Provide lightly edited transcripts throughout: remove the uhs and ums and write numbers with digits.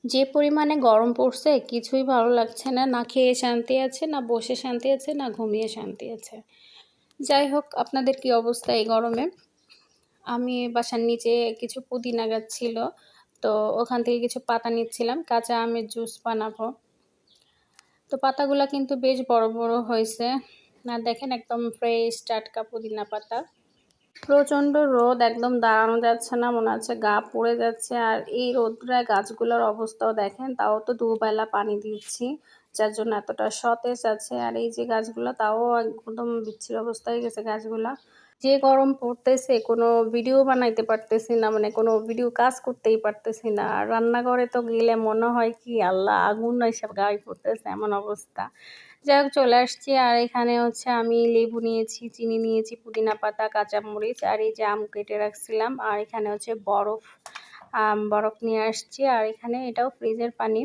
যে পরিমাণে গরম পড়ছে কিছুই ভালো লাগছে না, না খেয়ে শান্তি আছে, না বসে শান্তি আছে, না ঘুমিয়ে শান্তি আছে। যাই হোক, আপনাদের কি অবস্থা এই গরমে? আমি বাসার নিচে কিছু পুদিনা গাছ ছিল, তো ওখান থেকে কিছু পাতা নিচ্ছিলাম, কাঁচা আমের জুস বানাবো। তো পাতাগুলা কিন্তু বেশ বড় বড় হয়েছে, আর দেখেন একদম ফ্রেশ টাটকা পুদিনা পাতা। প্রচণ্ড রোদ, একদম দাঁড়ানো যাচ্ছে না, মনে হচ্ছে গা পুড়ে যাচ্ছে। আর এই রোদ্রায় গাছগুলোর অবস্থাও দেখেন, তাও তো দুবেলা পানি দিচ্ছি, যার জন্য এতটা সতেজ আছে। আর এই যে গাছগুলো, তাও একদম বিচ্ছিরি অবস্থা হয়ে গেছে গাছগুলা। যে গরম পড়তেছে, কোনো ভিডিও বানাইতে পারতেছি না, মানে কোনো ভিডিও কাজ করতেই পারতেছি না। আর রান্নাঘরে তো গেলে মনে হয় কি আল্লাহ, আগুন এসব গায়ে পড়তেছে, এমন অবস্থা। যাই হোক, চলে আসছি। আর এখানে হচ্ছে আমি লেবু নিয়েছি, চিনি নিয়েছি, পুদিনা পাতা, কাঁচামরিচ, আর এই যে আম কেটে রাখছিলাম। আর এখানে হচ্ছে বরফ নিয়ে আসছি। আর এখানে এটাও ফ্রিজের পানি।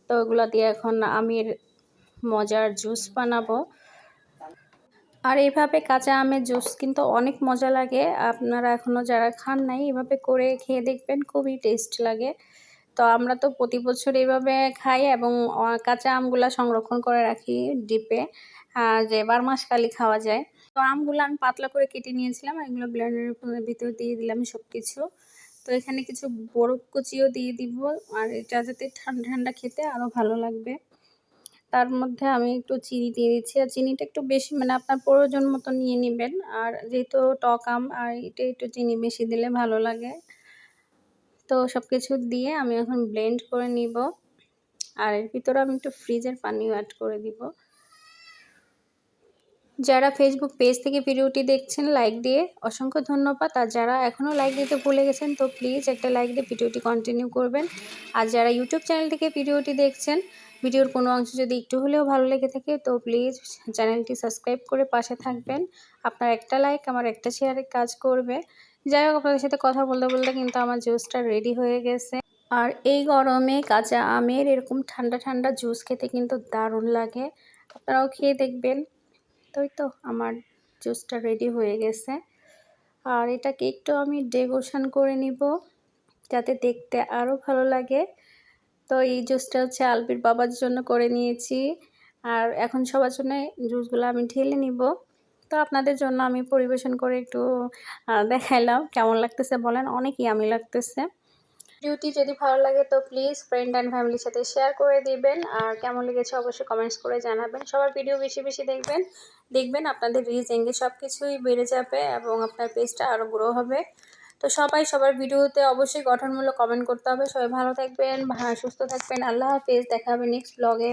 তো ওগুলো দিয়ে এখন আমের মজার জুস বানাবো। আর এইভাবে কাঁচা আমের জুস কিন্তু অনেক মজা লাগে। আপনারা এখনও যারা খান নাই, এভাবে করে খেয়ে দেখবেন, খুবই টেস্ট লাগে। তো আমরা তো প্রতি বছর এইভাবে খাই, এবং কাঁচা আমগুলা সংরক্ষণ করে রাখি ডিপে, যে 12 মাস কালই খাওয়া যায়। তো আমগুলো আমি পাতলা করে কেটে নিয়েছিলাম, এগুলো ব্লেন্ডারের ভিতর দিয়ে দিলাম সব কিছু। তো এখানে কিছু বরফ কুচিও দিয়ে দিব, আর এটা যাতে ঠান্ডা ঠান্ডা খেতে আরও ভালো লাগবে। তার মধ্যে আমি একটু চিনি দিয়ে দিচ্ছি, আর চিনিটা একটু বেশি, মানে আপনার প্রয়োজন মতো নিয়ে নেবেন। আর যেহেতু টক আম, আর এটা একটু চিনি বেশি দিলে ভালো লাগে। তো সব কিছু দিয়ে আমি এখন ব্লেন্ড করে নিব। আর এর ভিতরে আমি একটু ফ্রিজের পানিও অ্যাড করে দিব। যারা ফেসবুক পেজ থেকে ভিডিওটি দেখছেন, লাইক দিয়ে অসংখ্য ধন্যবাদ। আর যারা এখনও লাইক দিতে ভুলে গেছেন, তো প্লিজ একটা লাইক দিয়ে ভিডিওটি কন্টিনিউ করবেন। আর যারা ইউটিউব চ্যানেল থেকে ভিডিওটি দেখছেন, ভিডিওর কোনো অংশ যদি একটু হলেও ভালো লেগে থাকে, তো প্লিজ চ্যানেলটি সাবস্ক্রাইব করে পাশে থাকবেন। আপনার একটা লাইক আমার একটা শেয়ারে কাজ করবে। যাই হোক, আপনাদের সাথে কথা বলতে বলতে কিন্তু আমার জুসটা রেডি হয়ে গেছে। আর এই গরমে কাঁচা আমের এরকম ঠান্ডা ঠান্ডা জুস খেতে কিন্তু দারুণ লাগে। আপনারাও খেয়ে দেখবেন। তো আমার জুসটা রেডি হয়ে গেছে। আর এটাকে একটু আমি ডেকোরেশন করে নিব, যাতে দেখতে আরও ভালো লাগে। তো এই জুসটা হচ্ছে আলবির বাবার জন্য করে নিয়েছি। আর এখন সবার জন্য জুসগুলো আমি ঢেলে নিব। তো আপনাদের জন্য আমি পরিবেশন করে একটু দেখাইলাম, কেমন লাগতেছে বলেন, অনেক ইয়ামি লাগতেছে। ভিডিওটি যদি ভালো লাগে, তো প্লিজ ফ্রেন্ড অ্যান্ড ফ্যামিলির সাথে শেয়ার করে দিবেন। আর কেমন লেগেছে অবশ্যই কমেন্টস করে জানাবেন। সবার ভিডিও বেশি বেশি দেখবেন আপনাদের রিচ এঙ্গেজ সব কিছুই বেড়ে যাবে, এবং আপনার পেজটা আরও গ্রো হবে। তো সবাই সবার ভিডিওতে অবশ্যই গঠনমূলক কমেন্ট করতে হবে। সবাই ভালো থাকবেন, সুস্থ থাকবেন। আল্লাহ হাফেজ, দেখা হবে নেক্সট ব্লগে।